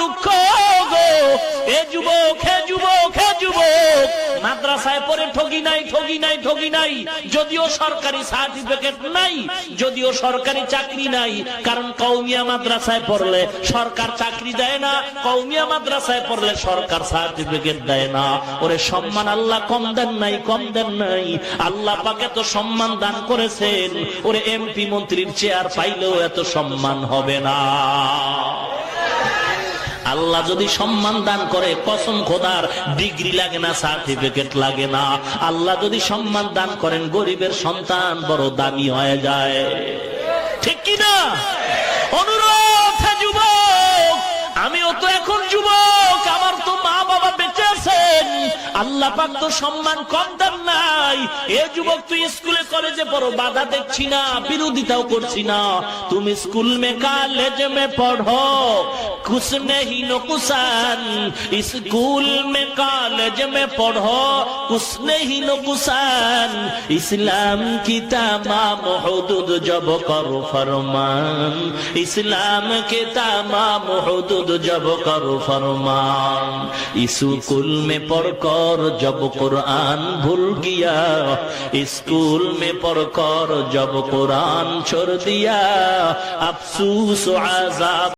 দুঃখ গো। এ যুবক, হে যুবক, হে যুবক, মাদ্রাসায় পড়ে ঠগি নাই, ঠগি নাই, ঠগি নাই। যদিও সরকারি সার্টিফিকেট নাই, যদিও সরকারি চাকরি নাই, কারণ কওমিয়া মাদ্রাসায় পড়লে সরকার চাকরি দেয় না, কওমিয়া মাদ্রাসায় পড়লে সরকার সার্টিফিকেট দেয় না। ওরে সম্মান আল্লাহ কম দেন নাই, কম দেন নাই। আল্লাহ পাক এত সম্মান দান করেছেন, ওরে এমপি মন্ত্রীর চেয়ার পাইলেও এত সম্মান হবে না। আল্লাহ যদি সম্মান দান করে, কসম খোদার, ডিগ্রি লাগে না, সার্টিফিকেট লাগে না। আল্লাহ যদি সম্মান দান করেন, গরিবের সন্তান বড় দামি হয়ে যায়। ঠিক কি না? অনুরোধ, হে যুবক, আমিও তো এখন যুবক, আমার তো মা বাবা বেঁচে আছেন, আল্লাহ পাক তো সম্মান কম দেন নাই। এ যুবক, তুই স্কুলে কলেজে পড়ো, বাধা দেখছি না, বিরোধিতাও করছি না। তুমি স্কুল মে কলেজ মে পড়ো, कुछ नहीं नुकसान, स्कूल में कॉलेज में पढ़ो, कुछ नहीं नुकसान। इस्लाम की तमाम हुदूद जब करो फरमान, इस्लाम के तमाम हुदूद जब करो फरमान। स्कूल में पढ़कर जब कुरान भूल गया, स्कूल में पढ़कर जब कुरान छोड़ दिया, अफसोस आज़ाब